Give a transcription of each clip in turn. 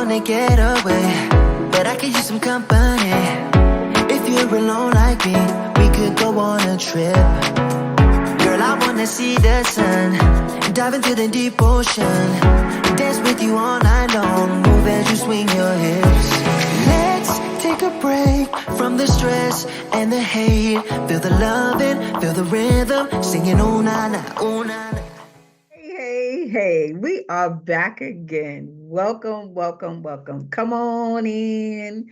wanna get away, but I could use some company. If you're alone like me, we could go on a trip. Girl, I wanna see the sun, dive into the deep ocean, dance with you all night long, move as you swing your hips. Let's take a break from the stress and the hate. Feel the loving, feel the rhythm, singing oh na na, oh na na. Hey, we are back again. Welcome. Come on in,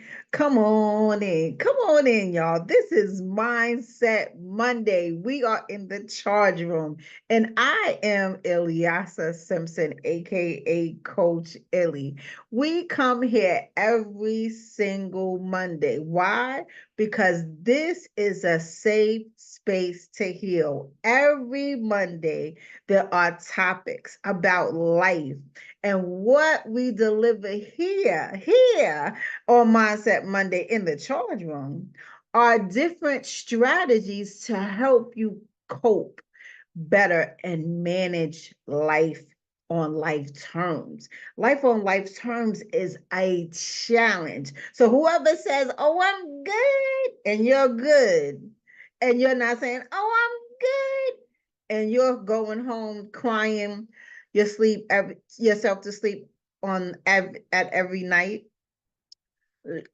y'all. This is Mindset Monday. We are in the charge room, and I am Ilyasa Simpson, aka Coach Illy. We come here every single Monday. Why? Because this is a safe space to heal. Every Monday, there are topics about life, and what we deliver here on Mindset Monday in the charge room are different strategies to help you cope better and manage life on life terms. Life on life terms is a challenge. So whoever says, oh, I'm good, and you're good, and you're not saying, oh, I'm good, and you're going home crying yourself to sleep at every night,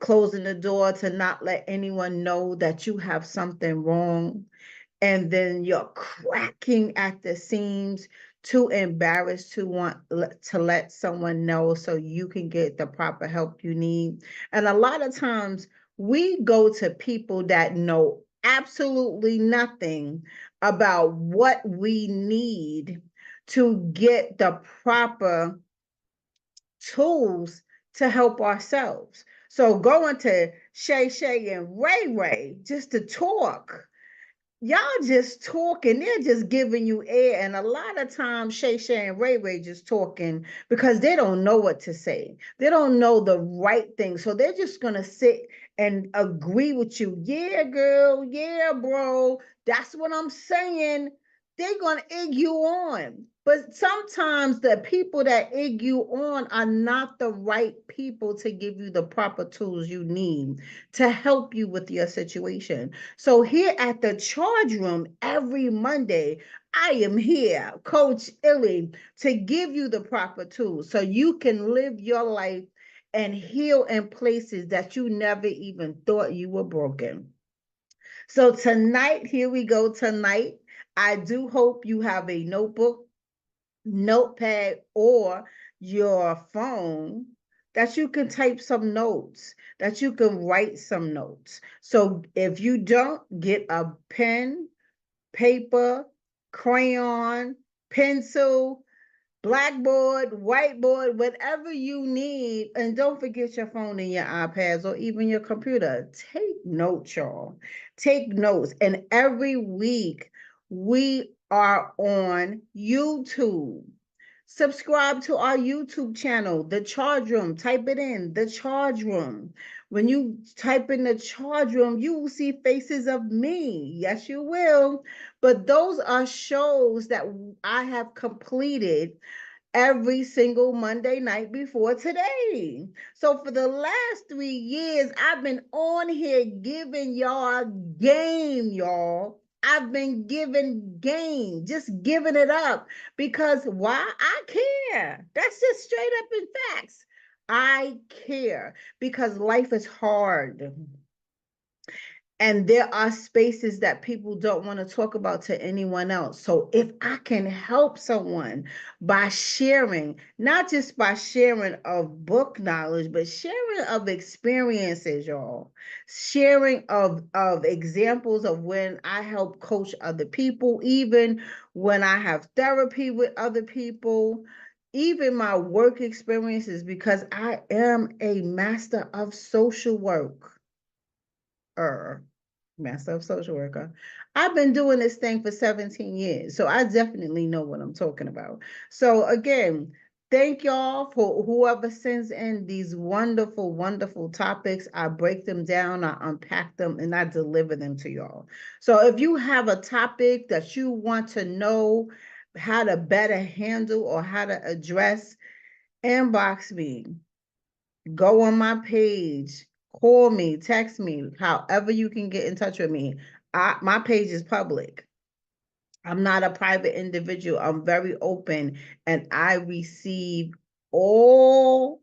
closing the door to not let anyone know that you have something wrong, and then you're cracking at the seams, too embarrassed to want to let someone know so you can get the proper help you need. And a lot of times we go to people that know absolutely nothing about what we need to get the proper tools to help ourselves. So going to Shay and Ray just to talk, y'all just talking, they're just giving you air. And a lot of times Shay and Ray just talking because they don't know what to say. They don't know the right thing. So they're just gonna sit and agree with you. Yeah, girl, yeah, bro. That's what I'm saying. They're gonna egg you on. But sometimes the people that egg you on are not the right people to give you the proper tools you need to help you with your situation. So here at the charge room every Monday, I am here, Coach Illy, to give you the proper tools so you can live your life and heal in places that you never even thought you were broken. So tonight, here we go tonight. I do hope you have a notebook, notepad, or your phone that you can type some notes, that you can write some notes. So if you don't, get a pen, paper, crayon, pencil, blackboard, whiteboard, whatever you need. And don't forget your phone and your iPads or even your computer. Take notes, y'all. Take notes. And every week we are on YouTube. Subscribe to our YouTube channel, The Charge Room. Type it in, The Charge Room. When you type in The Charge Room, you will see faces of me. Yes, you will. But those are shows that I have completed every single Monday night before today. So for the last 3 years, I've been on here giving y'all game, y'all. I've been giving game, just giving it up because why? I care. That's just straight up in facts. I care because life is hard. And there are spaces that people don't want to talk about to anyone else. So if I can help someone by sharing, not just by sharing of book knowledge, but sharing of experiences, y'all, sharing of examples of when I help coach other people, even when I have therapy with other people, even my work experiences, because I am a master of social work. Master of social worker. I've been doing this thing for 17 years, so I definitely know what I'm talking about. So again, thank y'all for whoever sends in these wonderful, wonderful topics. I break them down, I unpack them, and I deliver them to y'all. So if you have a topic that you want to know how to better handle or how to address, inbox me. Go on my page, call me, text me, however you can get in touch with me. My page is public. I'm not a private individual. I'm very open, and I receive all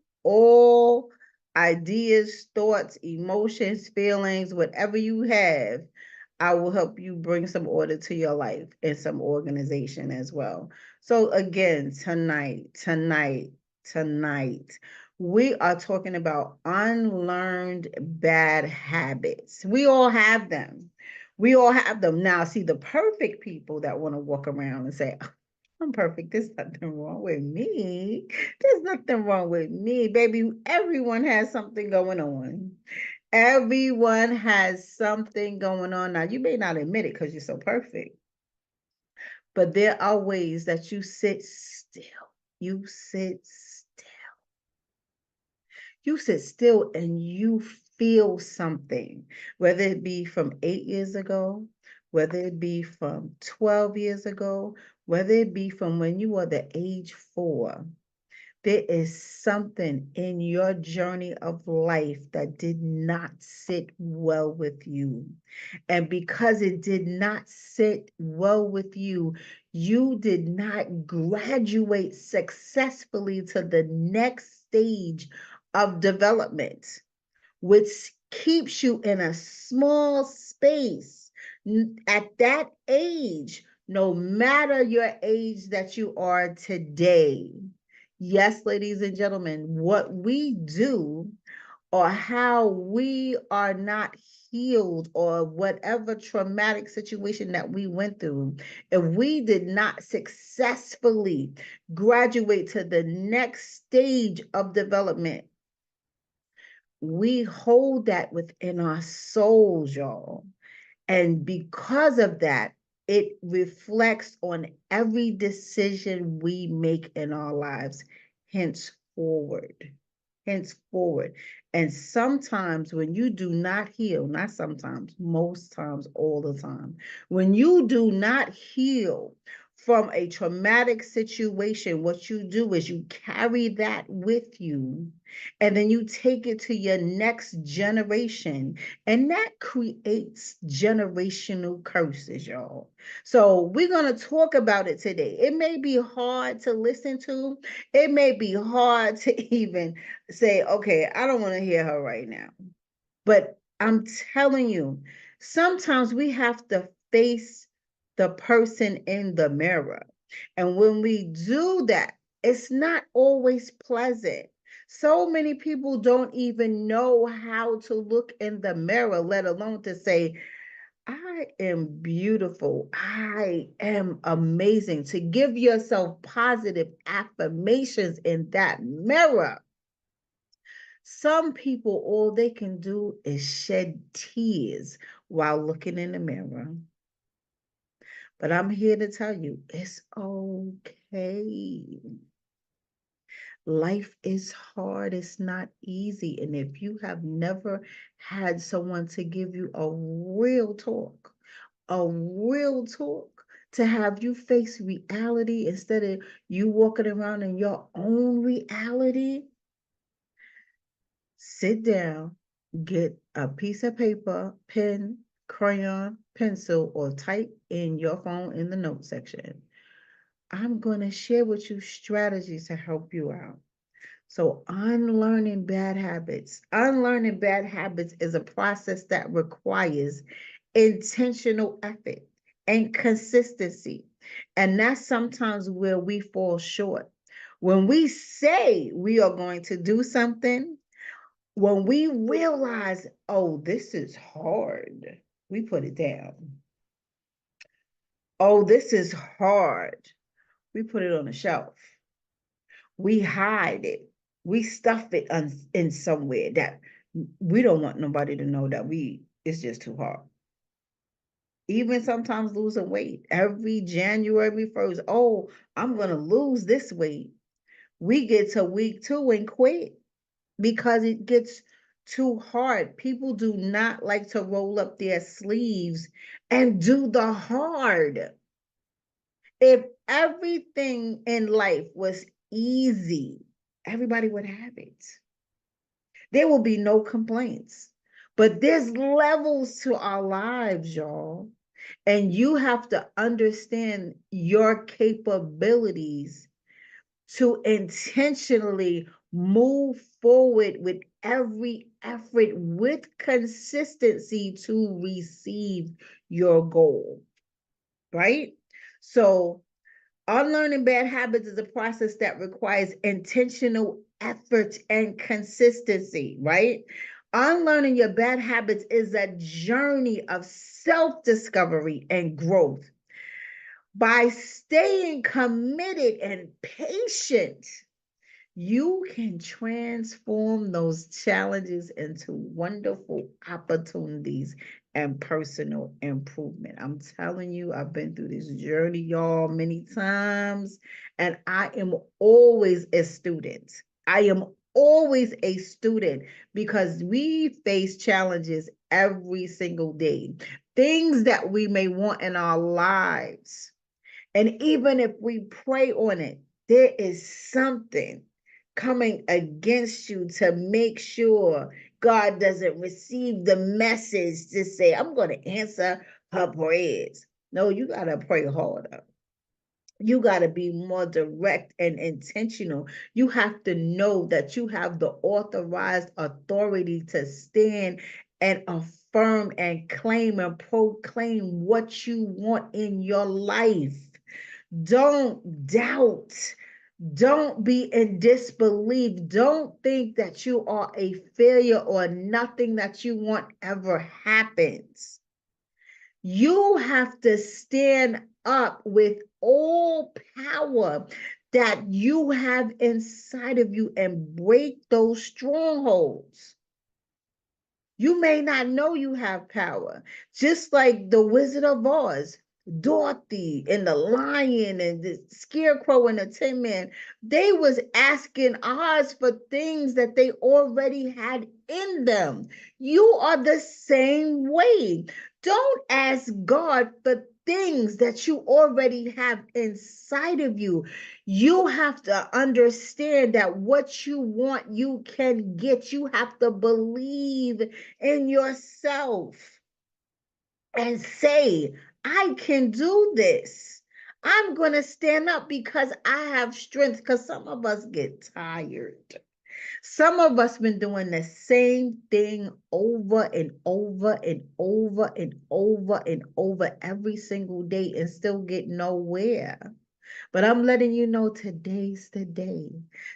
ideas, thoughts, emotions, feelings, whatever you have. I will help you bring some order to your life and some organization as well. So again, tonight, we are talking about unlearned bad habits. We all have them. We all have them. Now, see, the perfect people that want to walk around and say, I'm perfect. There's nothing wrong with me. There's nothing wrong with me, baby. Everyone has something going on. Everyone has something going on. Now, you may not admit it because you're so perfect, but there are ways that you sit still. You sit still. You sit still and you feel something, whether it be from 8 years ago, whether it be from 12 years ago, whether it be from when you were the age 4. There is something in your journey of life that did not sit well with you. And because it did not sit well with you, you did not graduate successfully to the next stage of development, which keeps you in a small space. At that age, no matter your age that you are today, yes, ladies and gentlemen, what we do or how we are not healed or whatever traumatic situation that we went through, if we did not successfully graduate to the next stage of development, we hold that within our souls, y'all. And because of that, it reflects on every decision we make in our lives henceforward. Henceforward. And sometimes when you do not heal, not sometimes, most times, all the time, when you do not heal from a traumatic situation, what you do is you carry that with you and then you take it to your next generation, and that creates generational curses, y'all. So we're going to talk about it today. It may be hard to listen to. It may be hard to even say, okay, I don't want to hear her right now. But I'm telling you, sometimes we have to face the person in the mirror. And when we do that, it's not always pleasant. So many people don't even know how to look in the mirror, let alone to say, I am beautiful. I am amazing. To give yourself positive affirmations in that mirror. Some people, all they can do is shed tears while looking in the mirror. But I'm here to tell you, it's okay. Life is hard. It's not easy. And if you have never had someone to give you a real talk, to have you face reality instead of you walking around in your own reality, sit down, get a piece of paper, pen, crayon, pencil, or type in your phone in the note section. I'm going to share with you strategies to help you out. So, unlearning bad habits. Unlearning bad habits is a process that requires intentional effort and consistency. And that's sometimes where we fall short. When we say we are going to do something, when we realize, oh, this is hard, we put it down. Oh, this is hard, we put it on the shelf. We hide it. We stuff it in somewhere that we don't want nobody to know that it's just too hard. Even sometimes losing weight. Every January 1st, oh, I'm going to lose this weight. We get to week 2 and quit because it gets too hard. People do not like to roll up their sleeves and do the hard. If everything in life was easy, everybody would have it. There will be no complaints. But there's levels to our lives, y'all. And you have to understand your capabilities to intentionally move forward with every effort with consistency to receive your goal, right? So, unlearning bad habits is a process that requires intentional effort and consistency, right? Unlearning your bad habits is a journey of self discovery and growth. By staying committed and patient, you can transform those challenges into wonderful opportunities and personal improvement. I'm telling you, I've been through this journey, y'all, many times, and I am always a student. I am always a student because we face challenges every single day, things that we may want in our lives. And even if we pray on it, there is something coming against you to make sure God doesn't receive the message to say, I'm going to answer her prayers. No, you got to pray harder. You got to be more direct and intentional. You have to know that you have the authorized authority to stand and affirm and claim and proclaim what you want in your life. Don't doubt. Don't be in disbelief. Don't think that you are a failure or nothing that you want ever happens. You have to stand up with all power that you have inside of you and break those strongholds. You may not know you have power, just like the Wizard of Oz, Dorothy and the lion and the scarecrow and the tin man. They was asking Oz for things that they already had in them. You are the same way. Don't ask God for things that you already have inside of you. You have to understand that what you want, you can get. You have to believe in yourself and say, I can do this. I'm going to stand up because I have strength. Because some of us get tired. Some of us been doing the same thing over and over and over and over and over every single day and still get nowhere. But I'm letting you know today's the day.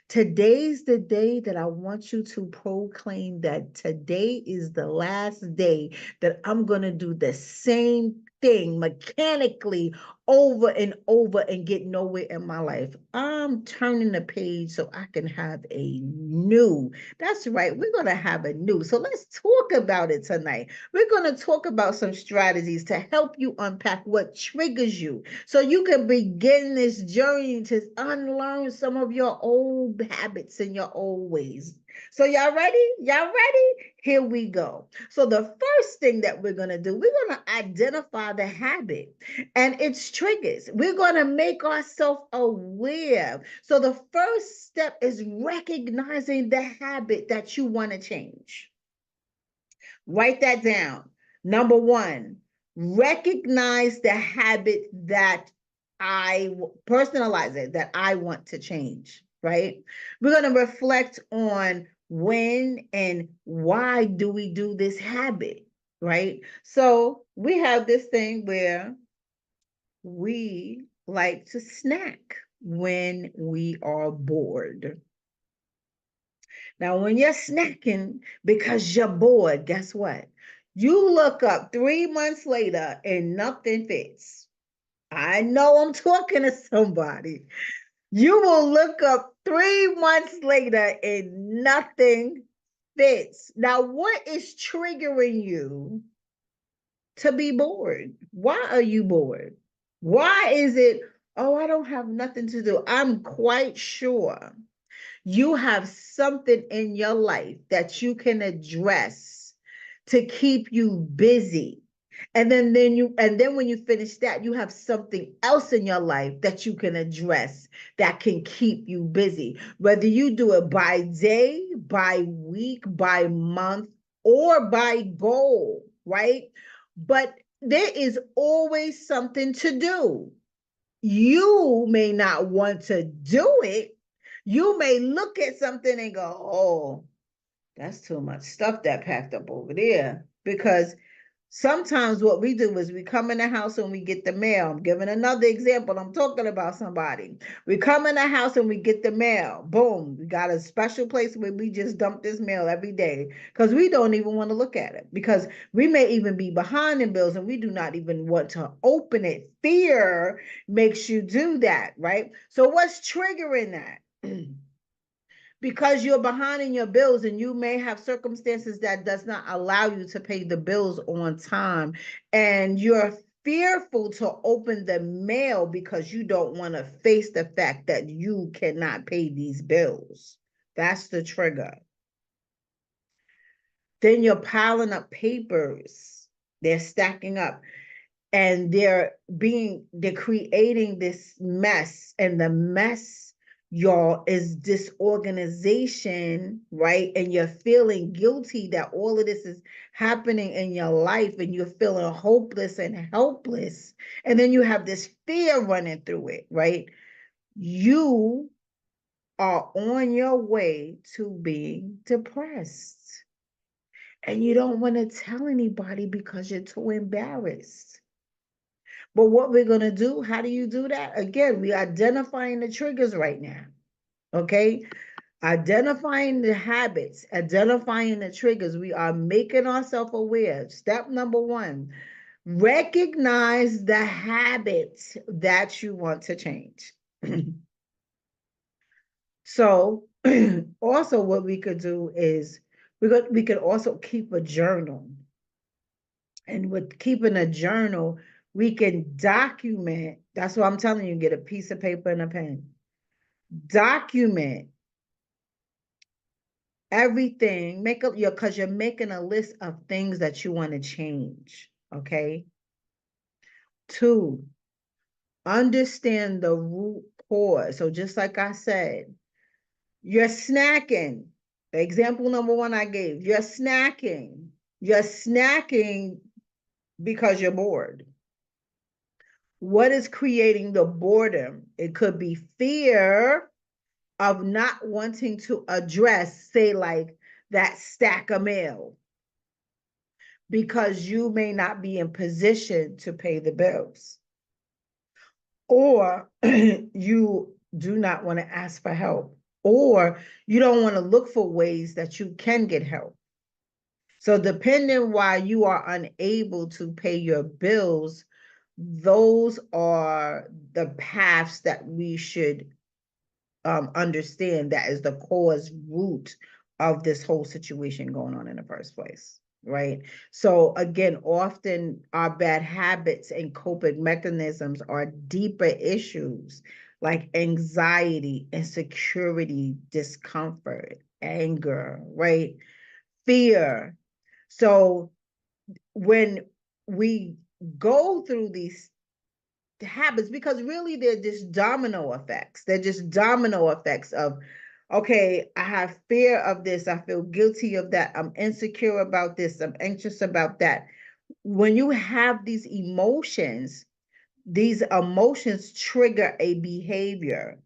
Today's the day that I want you to proclaim that today is the last day that I'm going to do the same thing mechanically over and over and get nowhere in my life. I'm turning the page so I can have a new. That's right. We're going to have a new. So let's talk about it tonight. We're going to talk about some strategies to help you unpack what triggers you so you can begin this journey to unlearn some of your old habits and your old ways. So y'all ready? Y'all ready? Here we go. So the first thing that we're going to do, we're going to identify the habit and its triggers. We're going to make ourselves aware. So the first step is recognizing the habit that you want to change. Write that down. Number one, recognize the habit that I personalize it, that I want to change, right? We're going to reflect on when and why do we do this habit, right? So we have this thing where we like to snack when we are bored. Now, when you're snacking because you're bored, guess what? You look up 3 months later and nothing fits. I know I'm talking to somebody. You will look up 3 months later and nothing fits. Now, what is triggering you to be bored? Why are you bored? Why is it, oh, I don't have nothing to do? I'm quite sure you have something in your life that you can address to keep you busy. And then when you finish that, you have something else in your life that you can address that can keep you busy. Whether you do it by day, by week, by month, or by goal, right? But there is always something to do. You may not want to do it. You may look at something and go, oh, that's too much stuff that packed up over there. Because sometimes what we do is we come in the house and we get the mail. I'm giving another example. I'm talking about somebody. We come in the house and we get the mail. Boom. We got a special place where we just dump this mail every day because we don't even want to look at it, because we may even be behind in bills and we do not even want to open it. Fear makes you do that, right? So what's triggering that? Because you're behind in your bills and you may have circumstances that does not allow you to pay the bills on time, and you're fearful to open the mail because you don't want to face the fact that you cannot pay these bills. That's the trigger. Then you're piling up papers. They're stacking up and they're creating this mess, and the mess, y'all, is disorganization, right? And you're feeling guilty that all of this is happening in your life, and you're feeling hopeless and helpless, and then you have this fear running through it, right? You are on your way to being depressed, and you don't want to tell anybody because you're too embarrassed. But what we're going to do, how do you do that? Again, we're identifying the triggers right now, okay? Identifying the habits, identifying the triggers. We are making ourselves aware. Step number one, recognize the habits that you want to change. So also what we could do is we could also keep a journal. And with keeping a journal, we can document. That's what I'm telling you, get a piece of paper and a pen. Document everything. Because you're making a list of things that you want to change. Okay. 2, understand the root cause. So just like I said, you're snacking. The example number 1 I gave, you're snacking. You're snacking because you're bored. What is creating the boredom? It could be fear of not wanting to address, say, like that stack of mail, because you may not be in position to pay the bills, or you do not want to ask for help, or you don't want to look for ways that you can get help. So depending why you are unable to pay your bills, those are the paths that we should understand that is the cause root of this whole situation going on in the first place, right? So again, often our bad habits and coping mechanisms are deeper issues like anxiety, insecurity, discomfort, anger, right? Fear. So when we go through these habits, because really they're just domino effects. They're just domino effects of, okay, I have fear of this. I feel guilty of that. I'm insecure about this. I'm anxious about that. When you have these emotions trigger a behavior.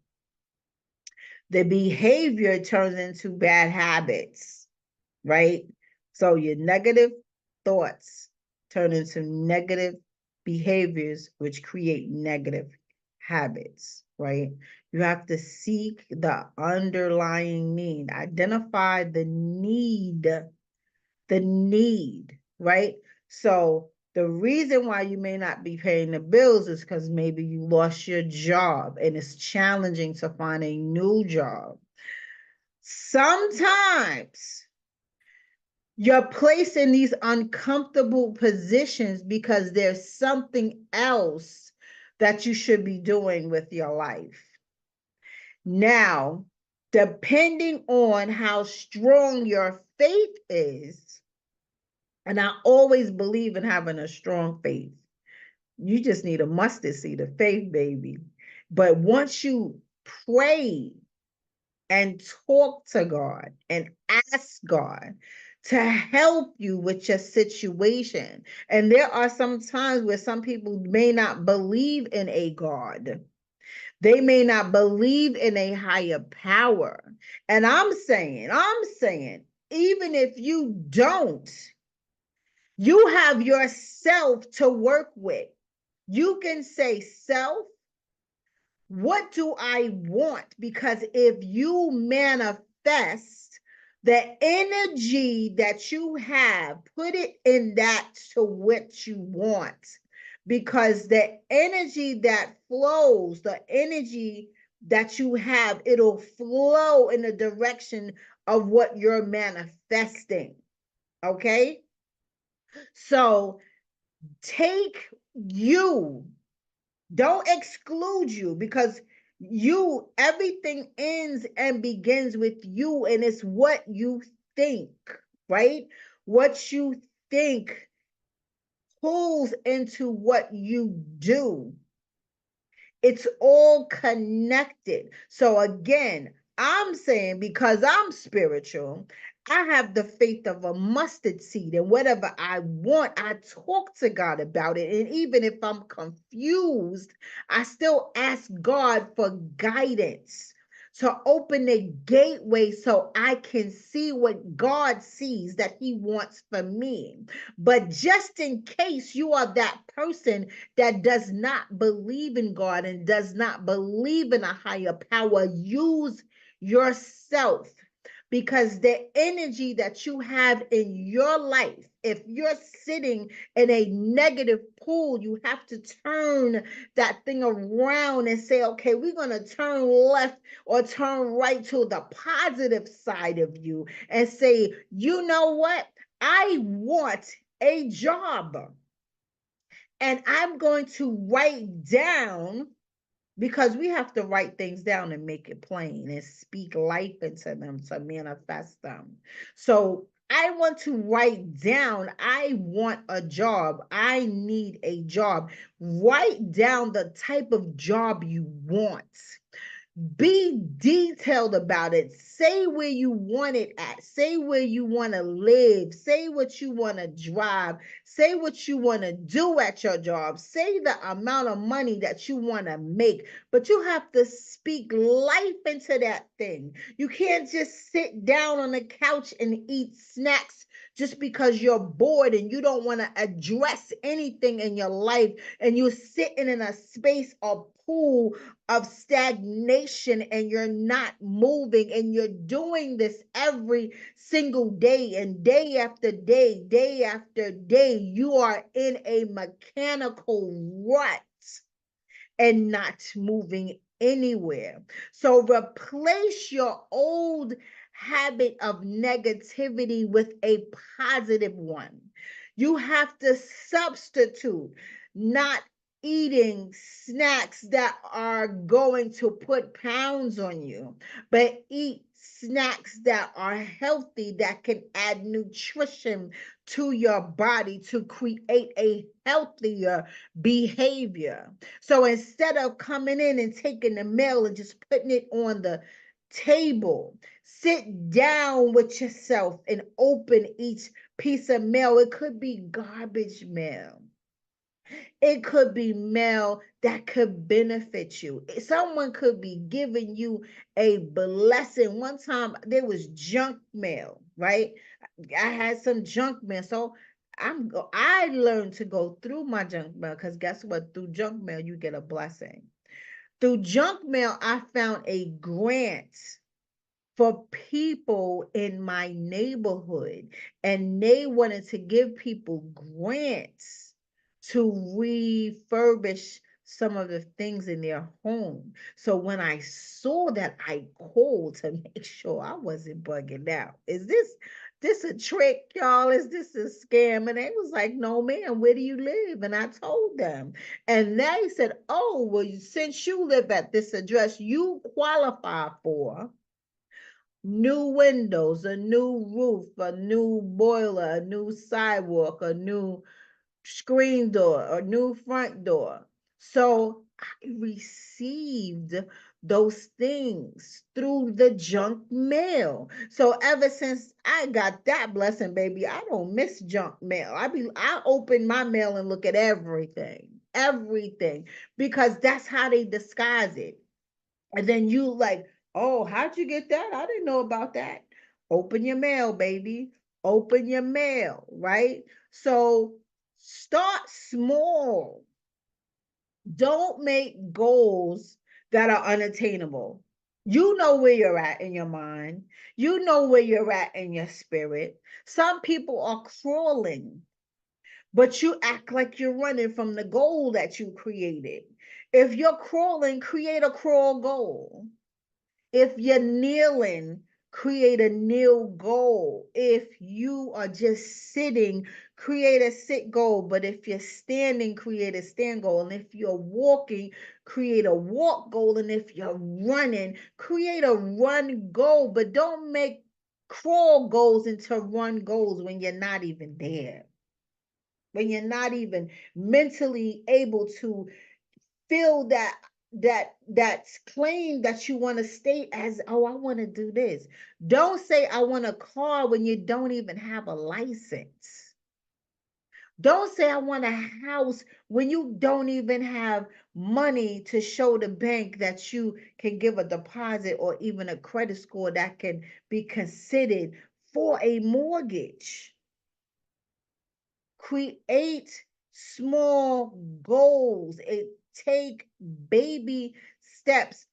The behavior turns into bad habits, right? So your negative thoughts turn into negative behaviors, which create negative habits, right? You have to seek the underlying need, identify the need, right? So the reason why you may not be paying the bills is because maybe you lost your job and it's challenging to find a new job. Sometimes you're placed in these uncomfortable positions because there's something else that you should be doing with your life. Now, depending on how strong your faith is, And I always believe in having a strong faith. You just need a mustard seed of faith, baby. But once you pray and talk to God and ask God to help you with your situation. And there are some times where some people may not believe in a God. They may not believe in a higher power. And I'm saying, even if you don't, you have yourself to work with. You can say, self, what do I want? Because if you manifest the energy that you have, put it in that to what you want. Because the energy that flows, the energy that you have, it'll flow in the direction of what you're manifesting. Okay? So take you. Don't exclude you, because everything ends and begins with you, and it's what you think, right? What you think pulls into what you do. It's all connected. So again, I'm saying, because I'm spiritual, I have the faith of a mustard seed, and whatever I want, I talk to God about it. And even if I'm confused, I still ask God for guidance to open the gateway so I can see what God sees that He wants for me. But just in case you are that person that does not believe in God and does not believe in a higher power, use yourself, because the energy that you have in your life, if you're sitting in a negative pool, you have to turn that thing around and say, okay, we're going to turn left or turn right to the positive side of you and say, you know what? I want a job. And I'm going to write down, because we have to write things down and make it plain and speak life into them to manifest them. So I want to write down, I want a job. I need a job. Write down the type of job you want. Be detailed about it. Say where you want it at. Say where you want to live. Say what you want to drive. Say what you want to do at your job. Say the amount of money that you want to make. But you have to speak life into that thing. You can't just sit down on the couch and eat snacks just because you're bored and you don't want to address anything in your life, and you're sitting in a space or pool of stagnation and you're not moving, and you're doing this every single day, and day after day, day after day, you are in a mechanical rut and not moving anywhere. So replace your old habit of negativity with a positive one. You have to substitute, not eating snacks that are going to put pounds on you, but eat snacks that are healthy, that can add nutrition to your body to create a healthier behavior. So instead of coming in and taking the mail and just putting it on the table, sit down with yourself and open each piece of mail. It could be garbage mail. It could be mail that could benefit you. Someone could be giving you a blessing. One time there was junk mail, right? I had some junk mail. So I learned to go through my junk mail, because guess what? Through junk mail, you get a blessing. Through junk mail, I found a grant for people in my neighborhood, and they wanted to give people grants to refurbish some of the things in their home. So when I saw that, I called to make sure I wasn't bugging out. Is this a trick, y'all? Is this a scam? And they was like, no, ma'am, where do you live? And I told them. And they said, oh, well, since you live at this address, you qualify for new windows, a new roof, a new boiler, a new sidewalk, a new screen door, a new front door. So I received those things through the junk mail. So ever since I got that blessing, baby, I don't miss junk mail. I open my mail and look at everything, everything, because that's how they disguise it. And then you like, oh, how'd you get that? I didn't know about that. Open your mail, baby. Open your mail, right? So start small. Don't make goals that are unattainable. You know where you're at in your mind. You know where you're at in your spirit. Some people are crawling, but you act like you're running from the goal that you created. If you're crawling, create a crawl goal. If you're kneeling, create a kneel goal. If you are just sitting, create a sit goal. But if you're standing, create a stand goal. And if you're walking, create a walk goal. And if you're running, create a run goal. But don't make crawl goals into run goals when you're not even there, when you're not even mentally able to feel that claim that you want to state as, oh, I want to do this. Don't say I want a car when you don't even have a license. Don't say I want a house when you don't even have money to show the bank that you can give a deposit or even a credit score that can be considered for a mortgage. Create small goals. Take baby steps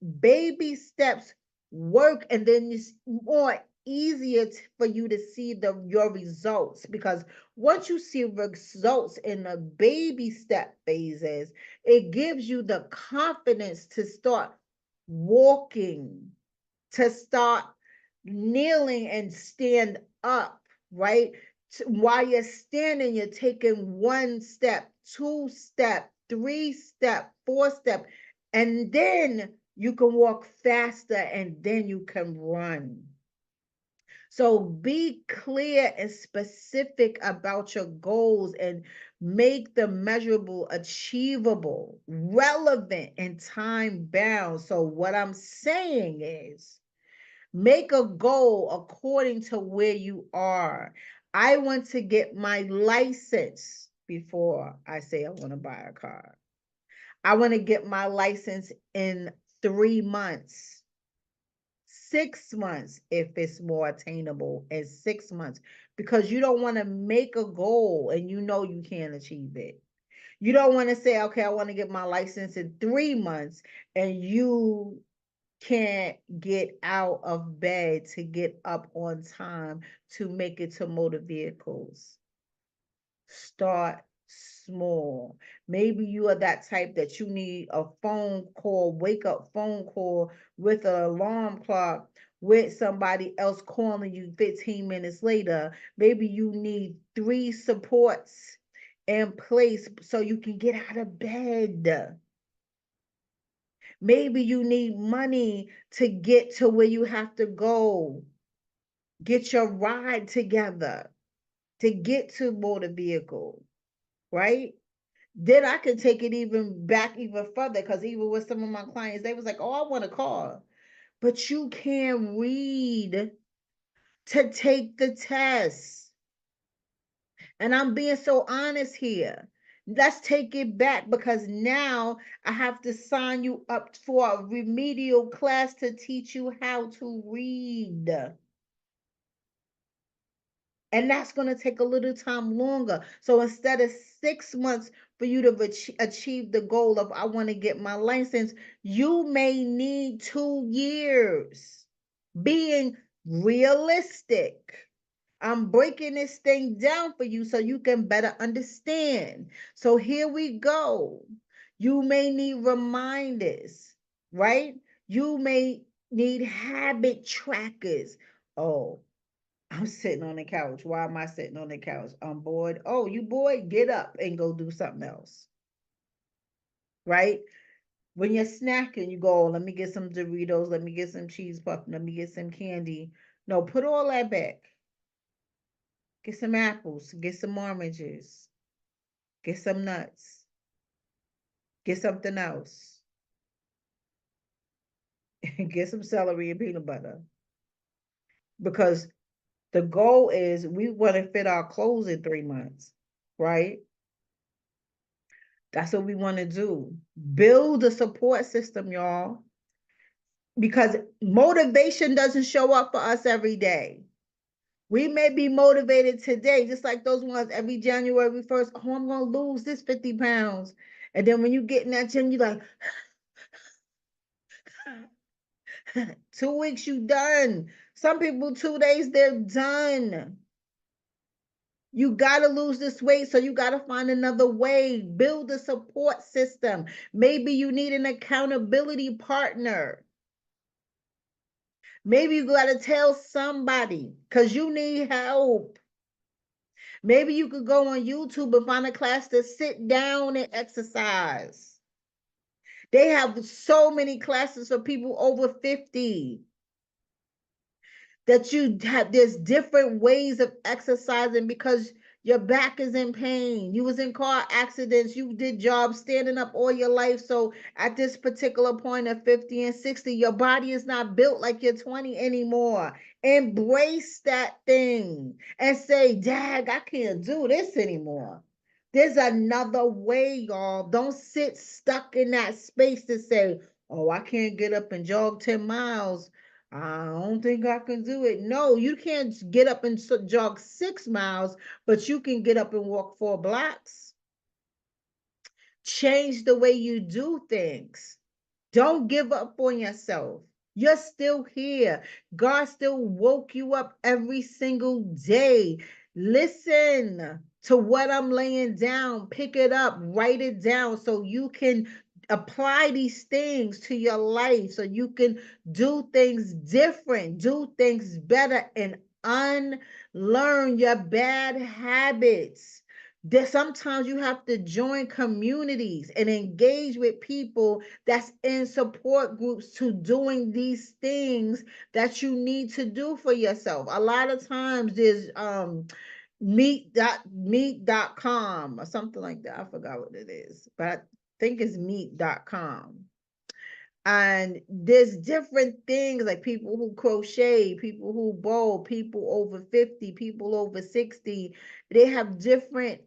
work, and then it's more easier for you to see your results, because once you see results in the baby step phases, it gives you the confidence to start walking, to start kneeling and stand up, right? While you're standing, you're taking one step, two step, three step, four step, and then you can walk faster and then you can run. So be clear and specific about your goals and make them measurable, achievable, relevant, and time bound. So what I'm saying is, make a goal according to where you are. I want to get my license before I say I want to buy a car. I want to get my license in 3 months, 6 months, if it's more attainable in 6 months, because you don't want to make a goal and you know you can't achieve it. You don't want to say, okay, I want to get my license in 3 months, and you can't get out of bed to get up on time to make it to motor vehicles. Start small. Maybe you are that type that you need a phone call, wake up phone call with an alarm clock, with somebody else calling you 15 minutes later. Maybe you need 3 supports in place so you can get out of bed. Maybe you need money to get to where you have to go. Get your ride together to get to motor vehicle, right? Then I can take it even back even further, because even with some of my clients, they was like, oh, I want a car. But you can't read to take the test. And I'm being so honest here. Let's take it back, because now I have to sign you up for a remedial class to teach you how to read. And that's going to take a little time longer. So instead of 6 months for you to achieve the goal of, I want to get my license, you may need 2 years. Being realistic. I'm breaking this thing down for you so you can better understand. So here we go. You may need reminders, right? You may need habit trackers. Oh, I'm sitting on the couch. Why am I sitting on the couch? I'm bored. Oh, you bored? Get up and go do something else, right? When you're snacking, you go, let me get some Doritos, let me get some cheese puff, let me get some candy. No, put all that back. Get some apples, get some oranges, get some nuts, get something else. Get some celery and peanut butter. Because the goal is we want to fit our clothes in 3 months, right? That's what we want to do. Build a support system, y'all. Because motivation doesn't show up for us every day. We may be motivated today, just like those ones every January 1st. Oh, I'm going to lose this 50 pounds. And then when you get in that gym, you're like, 2 weeks, you done. Some people, 2 days, they're done. You got to lose this weight, so you got to find another way. Build a support system. Maybe you need an accountability partner. Maybe you got to tell somebody because you need help. Maybe you could go on YouTube and find a class to sit down and exercise. They have so many classes for people over 50 that you have. There's different ways of exercising because your back is in pain. You was in car accidents. You did jobs standing up all your life. So at this particular point of 50 and 60, your body is not built like you're 20 anymore. Embrace that thing and say, Dag, I can't do this anymore. There's another way, y'all. Don't sit stuck in that space to say, oh, I can't get up and jog 10 miles. I don't think I can do it. No, you can't get up and jog 6 miles, but you can get up and walk 4 blocks. Change the way you do things. Don't give up on yourself. You're still here. God still woke you up every single day. Listen to what I'm laying down. Pick it up, write it down so you can apply these things to your life, so you can do things different, do things better, and unlearn your bad habits. That sometimes you have to join communities and engage with people that's in support groups to doing these things that you need to do for yourself. A lot of times there's meet.com or something like that. I forgot what it is, but I think it's meet.com. And there's different things like people who crochet, people who bowl, people over 50, people over 60. They have different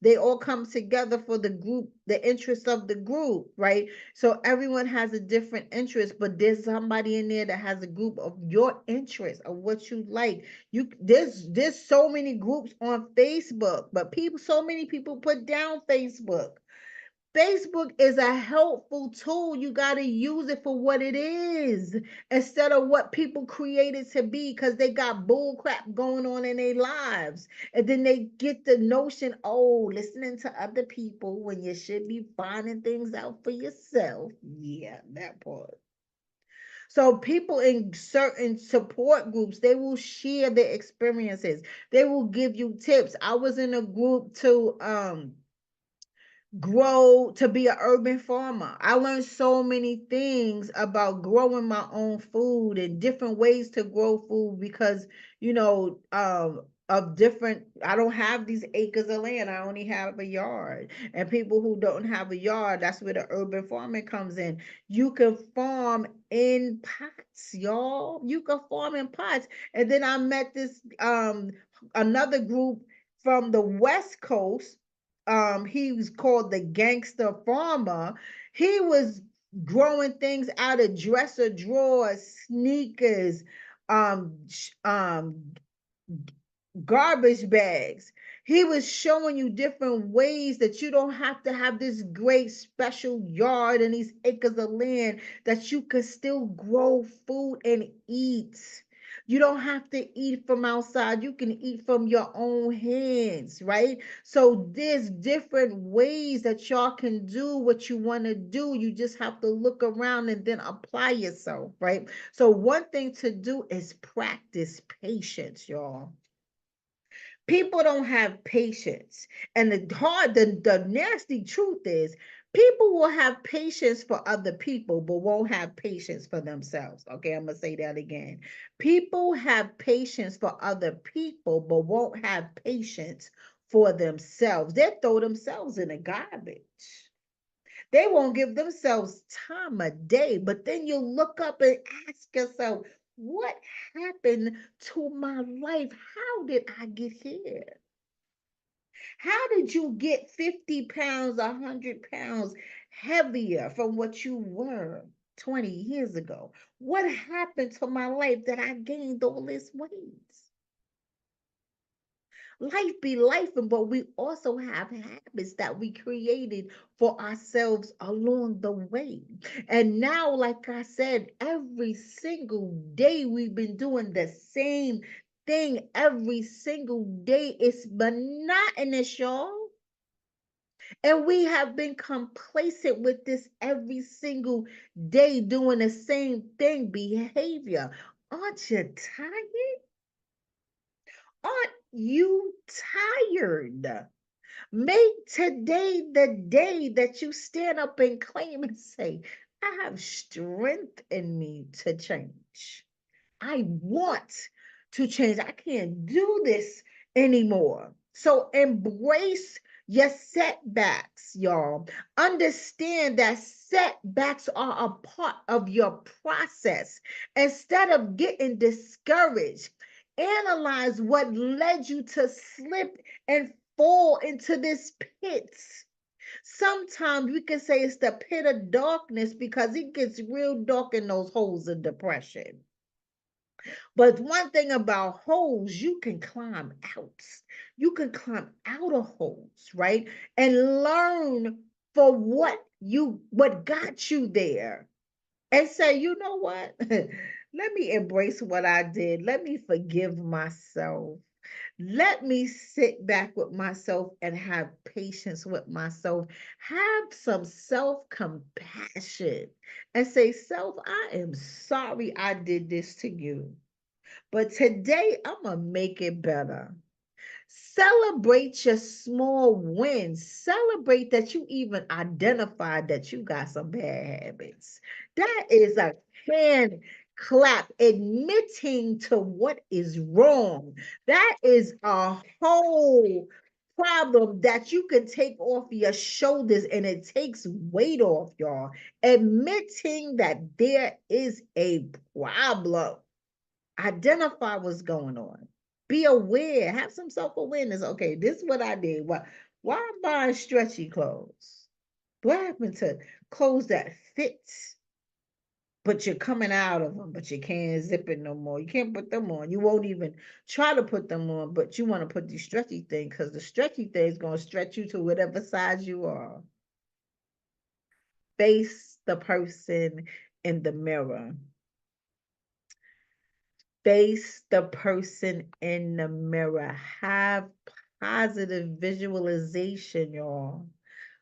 they all come together for the group, the interest of the group, right? So everyone has a different interest, but there's somebody in there that has a group of your interest, of what you like. There's so many groups on Facebook, but so many people put down Facebook. Facebook is a helpful tool. You got to use it for what it is instead of what people create it to be, because they got bull crap going on in their lives. And then they get the notion, oh, listening to other people when you should be finding things out for yourself. Yeah, that part. So people in certain support groups, they will share their experiences. They will give you tips. I was in a group to grow to be an urban farmer. I learned so many things about growing my own food and different ways to grow food because, of different, I don't have these acres of land. I only have a yard. And people who don't have a yard, that's where the urban farming comes in. You can farm in pots, y'all. You can farm in pots. And then I met this another group from the West Coast. He was called the Gangster Farmer. He was growing things out of dresser drawers, sneakers, um um garbage bags. He was showing you different ways that you don't have to have this great special yard and these acres of land, that you could still grow food and eat. You don't have to eat from outside. You can eat from your own hands, right? So there's different ways that y'all can do what you want to do. You just have to look around and then apply yourself, right? So one thing to do is practice patience, y'all. People don't have patience. And the nasty truth is people will have patience for other people, but won't have patience for themselves. Okay, I'm gonna say that again. People have patience for other people, but won't have patience for themselves. They throw themselves in the garbage. They won't give themselves time of day, but then you look up and ask yourself, what happened to my life? How did I get here? How did you get 50 pounds, 100 pounds heavier from what you were 20 years ago? What happened to my life that I gained all this weight? Life be life, but we also have habits that we created for ourselves along the way. And now, like I said, every single day we've been doing the same thing every single day. It's monotonous, y'all. And we have been complacent with this every single day, doing the same thing, behavior. Aren't you tired? Aren't you tired? Make today the day that you stand up and claim and say, I have strength in me to change. I want to change. I can't do this anymore. So embrace your setbacks, y'all. Understand that setbacks are a part of your process. Instead of getting discouraged, analyze what led you to slip and fall into this pit. Sometimes we can say it's the pit of darkness because it gets real dark in those holes of depression. But one thing about holes, you can climb out. You can climb out of holes, right? And learn for what got you there. And say, you know what? Let me embrace what I did. Let me forgive myself. Let me sit back with myself and have patience with myself. Have some self compassion and say, Self, I am sorry I did this to you. But today I'm going to make it better. Celebrate your small wins. Celebrate that you even identified that you got some bad habits. That is a hand clap, admitting to what is wrong. That is a whole problem that you can take off your shoulders, and it takes weight off, y'all. Admitting that there is a problem. Identify what's going on. Be aware. Have some self-awareness. Okay, this is what I did. Why I'm buying stretchy clothes? What happened to clothes that fit, but you're coming out of them, but you can't zip it no more. You can't put them on. You won't even try to put them on, but you want to put these stretchy things because the stretchy thing is going to stretch you to whatever size you are. Face the person in the mirror. Face the person in the mirror. Have positive visualization, y'all.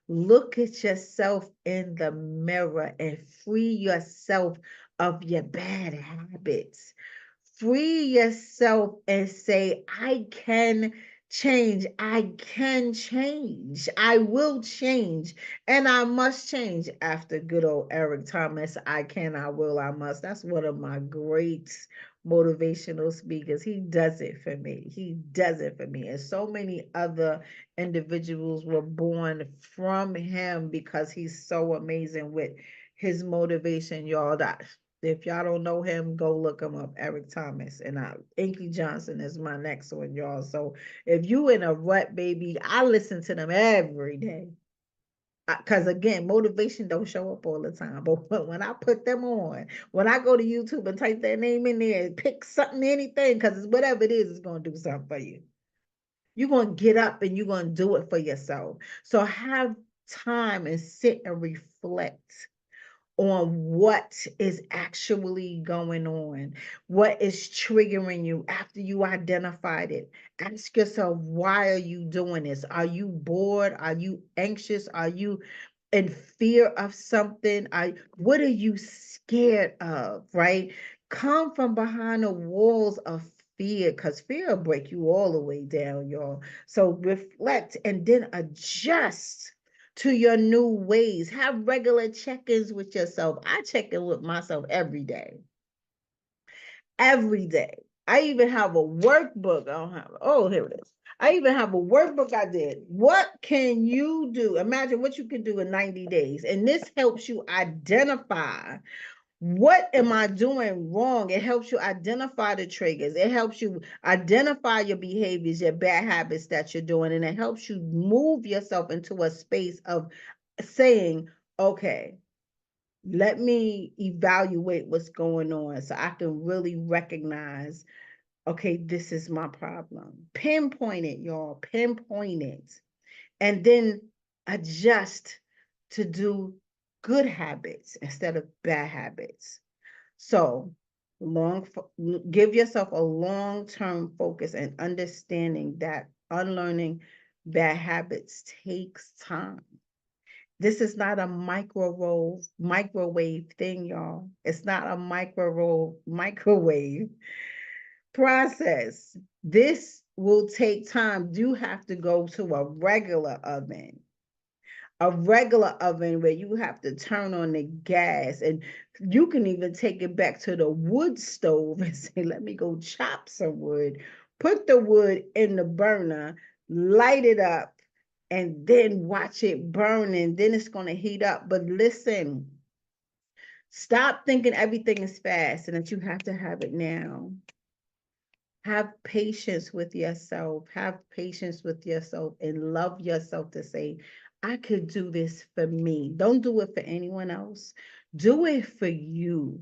Look at yourself in the mirror and free yourself of your bad habits. Free yourself and say, I can change. I can change. I will change. And I must change. After good old Eric Thomas, I can, I will, I must. That's one of my great motivational speakers. He does it for me. He does it for me. And so many other individuals were born from him because he's so amazing with his motivation, y'all. That if y'all don't know him, go look him up. Eric Thomas. And Inky Johnson is my next one, y'all. So if you in a rut, baby, I listen to them every day. Because again, motivation don't show up all the time. But when I put them on, when I go to YouTube and type their name in there and pick something, anything, because it's whatever it is, it's going to do something for you. You're going to get up and you're going to do it for yourself. So have time and sit and reflect on what is actually going on, what is triggering you after you identified it. Ask yourself, why are you doing this? Are you bored? Are you anxious? Are you in fear of something? What are you scared of, right? Come from behind the walls of fear, because fear will break you all the way down, y'all. So reflect and then adjust to your new ways. Have regular check-ins with yourself. I check in with myself every day. Every day. I even have a workbook. I don't have it. Oh, here it is. I even have a workbook I did. What can you do? Imagine what you can do in 90 days. And this helps you identify what am I doing wrong? It helps you identify the triggers. It helps you identify your behaviors, your bad habits that you're doing. And it helps you move yourself into a space of saying, okay, let me evaluate what's going on so I can really recognize, okay, this is my problem. Pinpoint it, y'all. Pinpoint it. And then adjust to do good habits instead of bad habits. So give yourself a long-term focus and understanding that unlearning bad habits takes time. This is not a microwave thing, y'all. It's not a microwave process. This will take time. You have to go to a regular oven where you have to turn on the gas, and you can even take it back to the wood stove and say, let me go chop some wood, put the wood in the burner, light it up, and then watch it burn, and then it's going to heat up. But listen, stop thinking everything is fast and that you have to have it now. Have patience with yourself. Have patience with yourself and love yourself to say, I could do this for me. Don't do it for anyone else. Do it for you.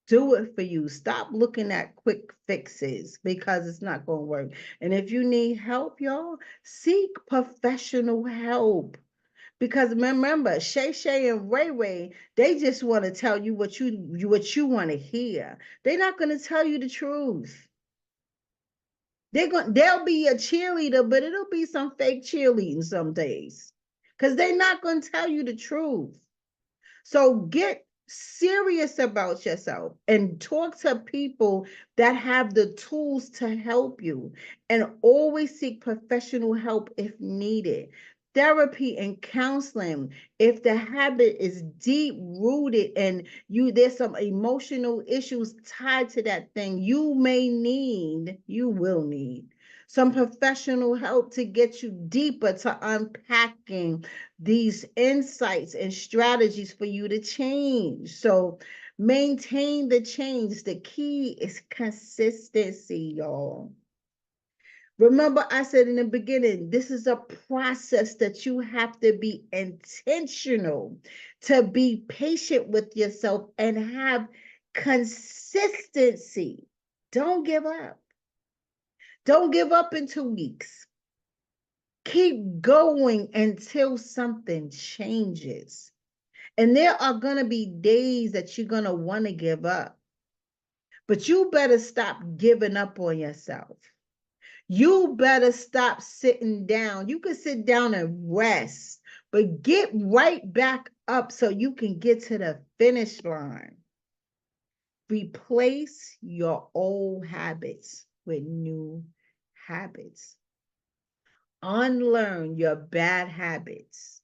Do it for you. Stop looking at quick fixes because it's not going to work. And if you need help, y'all, seek professional help. Because remember, Shay Shay and Ray Ray, they just want to tell you what you want to hear. They're not going to tell you the truth. They'll be a cheerleader, but it'll be some fake cheerleading some days. Because they're not going to tell you the truth. So get serious about yourself and talk to people that have the tools to help you, and always seek professional help if needed. Therapy and counseling, if the habit is deep rooted and there's some emotional issues tied to that thing, you will need some professional help to get you deeper to unpacking these insights and strategies for you to change. So maintain the change. The key is consistency, y'all. Remember, I said in the beginning, this is a process that you have to be intentional, to be patient with yourself and have consistency. Don't give up. Don't give up in 2 weeks. Keep going until something changes. And there are going to be days that you're going to want to give up. But you better stop giving up on yourself. You better stop sitting down. You can sit down and rest, but get right back up so you can get to the finish line. Replace your old habits with new habits. Unlearn your bad habits.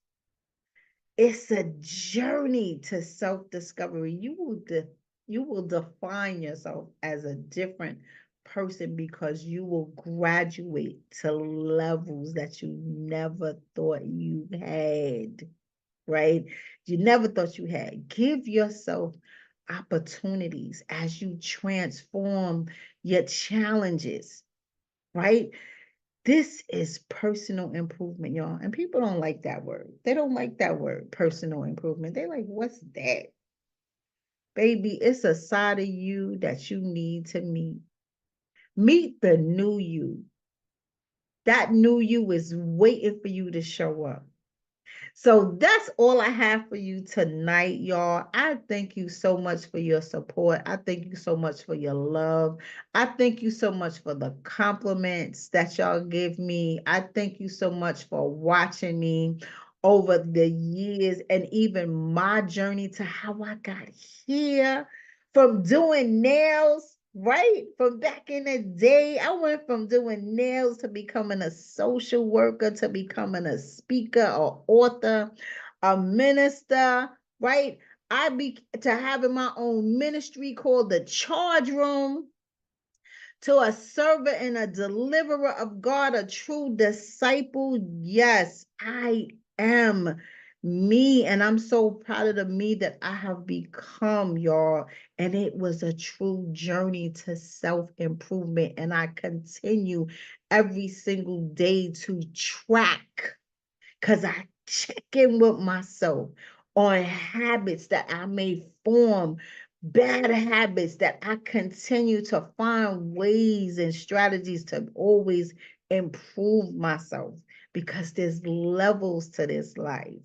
It's a journey to self-discovery. You will define yourself as a different person because you will graduate to levels that you never thought you had, right? You never thought you had. Give yourself opportunities as you transform your challenges, right? This is personal improvement, y'all. And people don't like that word. They don't like that word, personal improvement. They like, what's that? Baby, it's a side of you that you need to meet. Meet the new you. That new you is waiting for you to show up. So that's all I have for you tonight, y'all. I thank you so much for your support. I thank you so much for your love. I thank you so much for the compliments that y'all give me. I thank you so much for watching me over the years and even my journey to how I got here from doing nails right? From back in the day, I went from doing nails to becoming a social worker to becoming a speaker or author, a minister, right? To having my own ministry called the Charge Room, to a servant and a deliverer of God, a true disciple. Yes, I am me, and I'm so proud of the me that I have become, y'all. And it was a true journey to self-improvement, and I continue every single day to track, because I check in with myself on habits that I may form, bad habits that I continue to find ways and strategies to always improve myself, because there's levels to this life.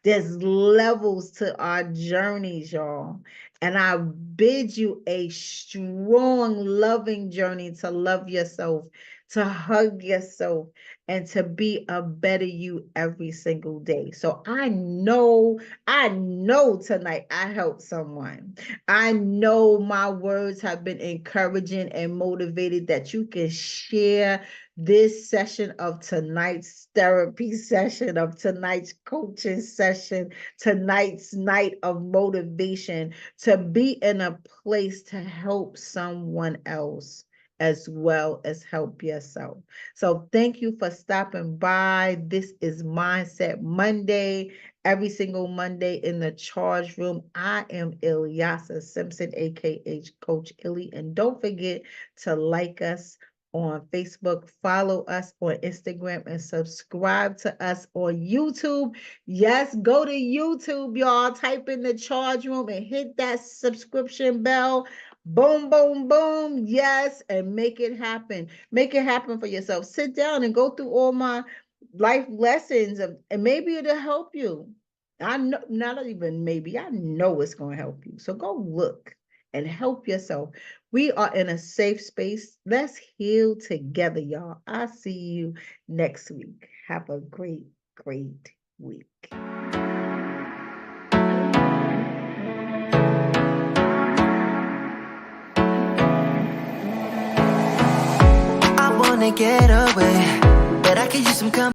There's levels to our journeys, y'all. And I bid you a strong, loving journey to love yourself, to hug yourself, and to be a better you every single day. So I know tonight I helped someone. I know my words have been encouraging and motivated, that you can share this session of tonight's therapy session, of tonight's coaching session, tonight's night of motivation, to be in a place to help someone else as well as help yourself. So thank you for stopping by. This is Mindset Monday. Every single Monday in the Charge Room, I am Ilyasa Simpson, aka Coach Illy. And don't forget to like us on Facebook, follow us on Instagram, and subscribe to us on YouTube. Yes, go to YouTube, y'all. Type in the Charge Room and hit that subscription bell. Boom, boom, boom. Yes, and make it happen. Make it happen for yourself. Sit down and go through all my life lessons, and maybe it'll help you. I know, not even maybe, I know it's going to help you. So go look and help yourself. We are in a safe space. Let's heal together, y'all. I'll see you next week. Have a great, great week. I wanna get away, but I could use some company.